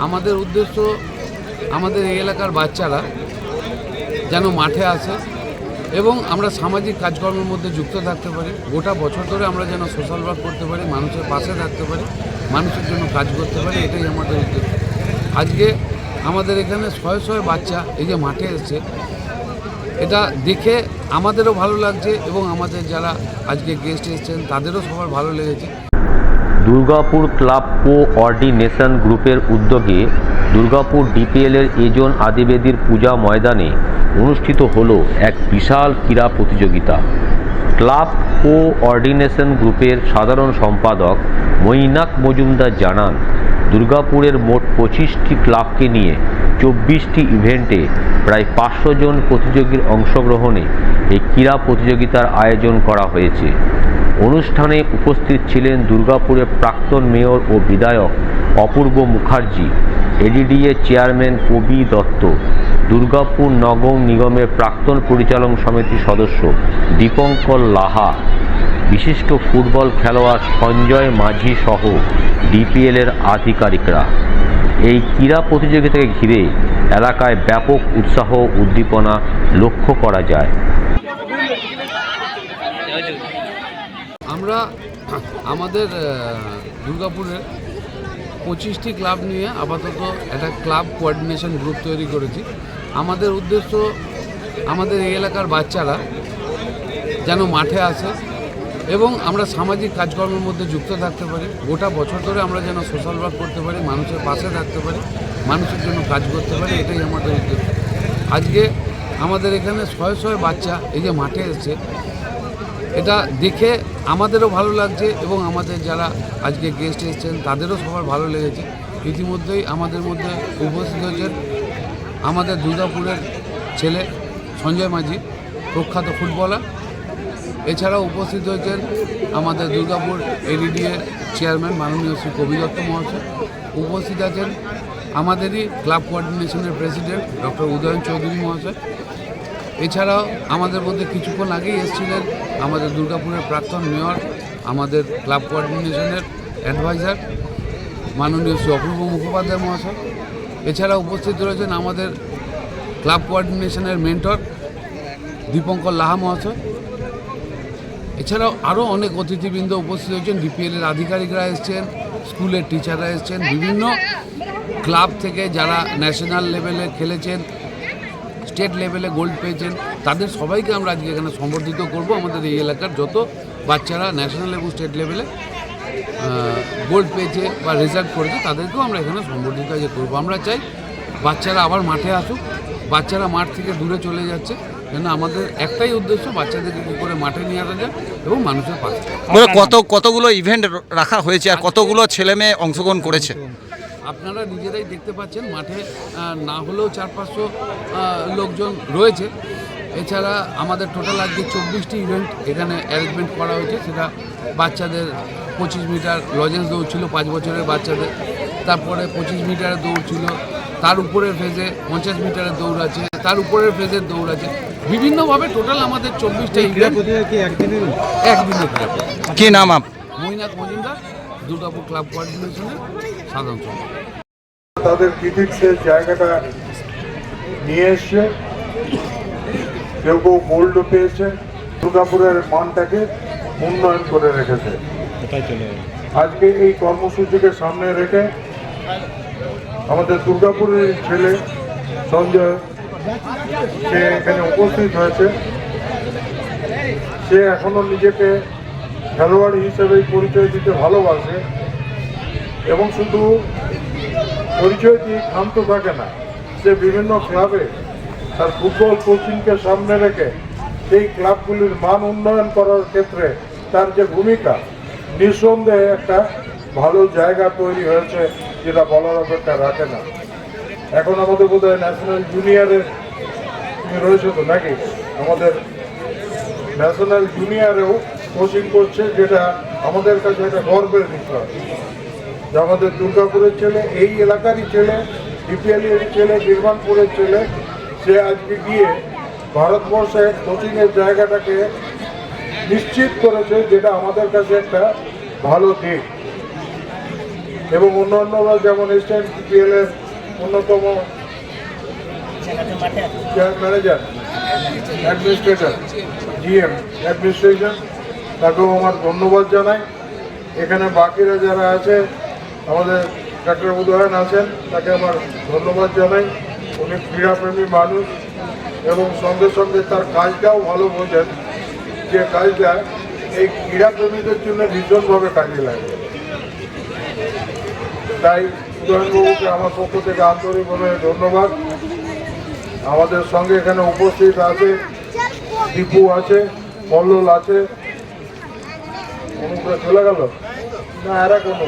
আমাদের উদ্দেশ্য আমাদের এই এলাকার বাচ্চারা যেন মাঠে আসে এবং আমরা সামাজিক কাজকর্মের মধ্যে যুক্ত থাকতে পারি। গোটা বছর ধরে আমরা যেন সোশ্যাল ওয়ার্ক করতে পারি, মানুষের পাশে থাকতে পারি, মানুষের জন্য কাজ করতে পারি, এটাই আমাদের উদ্দেশ্য। আজকে আমাদের এখানে শয়ে শয়ে বাচ্চা এই যে মাঠে এসেছে, এটা দেখে আমাদেরও ভালো লাগছে এবং আমাদের যারা আজকে গেস্ট এসেছেন তাদেরও সবার ভালো লেগেছে। দুর্গাপুর ক্লাব কোঅর্ডিনেশন গ্রুপের উদ্যোগে দুর্গাপুর ডিপিএলের এজন আদিবেদীর পূজা ময়দানে অনুষ্ঠিত হলো এক বিশাল ক্রীড়া প্রতিযোগিতা। ক্লাব কোঅর্ডিনেশন গ্রুপের সাধারণ সম্পাদক মৈনাক মজুমদার জানান, দুর্গাপুরের মোট 25টি ক্লাবকে নিয়ে 24টি ইভেন্টে প্রায় 500 জন প্রতিযোগীর অংশগ্রহণে এই ক্রীড়া প্রতিযোগিতার আয়োজন করা হয়েছে। অনুষ্ঠানে উপস্থিত ছিলেন দুর্গাপুরের প্রাক্তন মেয়র ও বিধায়ক অপূর্ব মুখার্জি, এডিডিএ চেয়ারম্যান কবি দত্ত, দুর্গাপুর নগর নিগমের প্রাক্তন পরিচালন সমিতির সদস্য দীপঙ্কর লাহা, বিশিষ্ট ফুটবল খেলোয়াড় সঞ্জয় মাঝি সহ ডিপিএলের আধিকারিকরা। এই ক্রীড়া প্রতিযোগিতাকে ঘিরে এলাকায় ব্যাপক উৎসাহ উদ্দীপনা লক্ষ্য করা যায়। আমরা আমাদের দুর্গাপুরের 25টি ক্লাব নিয়ে আপাতত একটা ক্লাব কোঅর্ডিনেশন গ্রুপ তৈরি করেছি। আমাদের উদ্দেশ্য আমাদের এই এলাকার বাচ্চারা যেন মাঠে আসে এবং আমরা সামাজিক কাজকর্মের মধ্যে যুক্ত থাকতে পারি। গোটা বছর ধরে আমরা যেন সোশ্যাল ওয়ার্ক করতে পারি, মানুষের পাশে থাকতে পারি, মানুষের জন্য কাজ করতে পারি, এটাই আমাদের উদ্দেশ্য। আজকে আমাদের এখানে শয়ে শয়ে বাচ্চা এই যে মাঠে এসেছে, এটা দেখে আমাদেরও ভালো লাগছে এবং আমাদের যারা আজকে গেস্ট এসেছেন তাদেরও সবার ভালো লেগেছে। ইতিমধ্যেই আমাদের মধ্যে উপস্থিত হয়েছেন আমাদের দুর্গাপুরের ছেলে সঞ্জয় মাঝি, প্রখ্যাত ফুটবলার। এছাড়াও উপস্থিত হয়েছেন আমাদের দুর্গাপুর এডিডিএ চেয়ারম্যান মাননীয় শ্রী কবি দত্ত মহাশয়। উপস্থিত আছেন আমাদেরই ক্লাব কোঅর্ডিনেশনের প্রেসিডেন্ট ডক্টর উদয়ন চৌধুরী মহাশয়। এছাড়াও আমাদের মধ্যে কিছুক্ষণ আগেই এসেছিলেন আমাদের দুর্গাপুরের প্রাক্তন মেয়র, আমাদের ক্লাব কোঅর্ডিনেশনের অ্যাডভাইজার মাননীয় শ্রী অপূর্ব মুখোপাধ্যায় মহাশয়। এছাড়া উপস্থিত রয়েছেন আমাদের ক্লাব কোঅর্ডিনেশনের মেন্টর দীপঙ্কর লাহা মহাশয়। এছাড়াও আরও অনেক অতিথিবৃন্দ উপস্থিত হয়েছেন, ডিপিএলের আধিকারিকরা এসেছেন, স্কুলের টিচাররা এসেছেন, বিভিন্ন ক্লাব থেকে যারা ন্যাশনাল লেভেলে খেলেছেন, স্টেট লেভেলে গোল্ড পেয়েছেন, তাদের সবাইকে আমরা আজকে এখানে সম্বর্ধিত করব। আমাদের এই এলাকার যত বাচ্চারা ন্যাশনাল এবং স্টেট লেভেলে গোল্ড পেয়েছে বা রেজাল্ট করেছে তাদেরকেও আমরা এখানে সম্বর্ধিত আজকে করবো। আমরা চাই বাচ্চারা আবার মাঠে আসুক। বাচ্চারা মাঠ থেকে দূরে চলে যাচ্ছে, কেন আমাদের একটাই উদ্দেশ্য বাচ্চাদেরকে কী করে মাঠে নিয়ে আসা যায় এবং মানুষের পাশে। কতগুলো ইভেন্ট রাখা হয়েছে আর কতগুলো ছেলে মেয়ে অংশগ্রহণ করেছে? আপনারা নিজেরাই দেখতে পাচ্ছেন, মাঠে না হলেও 400-500 লোকজন রয়েছে। এছাড়া আমাদের টোটাল আজকে 24টি ইভেন্ট এখানে অ্যারেঞ্জমেন্ট করা হয়েছে। সেটা বাচ্চাদের 25 মিটার লজেন্স দৌড় ছিল 5 বছরের বাচ্চাদের, তারপরে 25 মিটারের দৌড় ছিল, তার উপরের ফেজে 50 মিটারের দৌড় আছে, তার উপরের ফেজের দৌড় আছে। বিভিন্নভাবে টোটাল আমাদের 24টা ইভেন্ট একদিনে। কি নাম আপ? মৈনাক মজুমদার, দুর্গাপুর ক্লাব কোঅর্ডিনেশনের সাধারণ সম্পাদক। তাদের ক্রিটিক্সের জায়গাটা নিয়ে এসছে, কেউ কেউ গোল্ড পেয়েছে, দুর্গাপুরের মানটাকে উন্নয়ন করে রেখেছে। আজকে এই কর্মসূচিকে সামনে রেখে আমাদের দুর্গাপুরের ছেলে সঞ্জয়, সে এখানে উপস্থিত হয়েছে। সে এখনো নিজেকে খেলোয়াড় হিসেবেই পরিচয় দিতে ভালোবাসে এবং শুধু পরিচয় দিয়ে ক্ষান্ত থাকে না, সে বিভিন্ন ক্লাবে তার ফুটবল কোচিংকে সামনে রেখে সেই ক্লাবগুলির মান উন্নয়ন করার ক্ষেত্রে তার যে ভূমিকা, নিঃসন্দেহে একটা ভালো জায়গা তৈরি হয়েছে, যেটা বলার অপেক্ষা রাখে না। এখন আমাদের বোধহয় ন্যাশনাল জুনিয়রে তুমি রয়েছে তো নাকি? আমাদের ন্যাশনাল জুনিয়রেও কোচিং করছে, যেটা আমাদের কাছে একটা গর্বের বিষয় যে আমাদের দুর্গাপুরের ছেলে, এই এলাকারই ছেলে, ডিপিএলের ছেলে, নির্মাণপুরের ছেলে, সে আজকে গিয়ে ভারতবর্ষে কোচিংয়ের জায়গাটাকে নিশ্চিত করেছে, যেটা আমাদের কাছে একটা ভালো দিক। এবং অন্যান্যরা যেমন এসছেন ডিপিএল এর অন্যতম ম্যানেজার অ্যাডমিনিস্ট্রেটর জিএম অ্যাডমিনিস্ট্রেশন, তাকেও আমার ধন্যবাদ জানাই। এখানে বাকিরা যারা আছে, আমাদের ডাক্তার উদয়ন আছেন, তাকে আমার ধন্যবাদ জানাই। উনি ক্রীড়াপ্রেমী মানুষ এবং সঙ্গে সঙ্গে তার কাজটাও ভালো বোঝেন, যে কাজটা এই ক্রীড়াপ্রেমীদের জন্য ভীষণভাবে কাজে লাগে। তাই উদয়নবাবুকে আমার পক্ষ থেকে আন্তরিকভাবে ধন্যবাদ। আমাদের সঙ্গে এখানে উপস্থিত আছে দীপু আছে, মল্লল আছে, অনুপ্রা চলে গেল না, এরা কোনো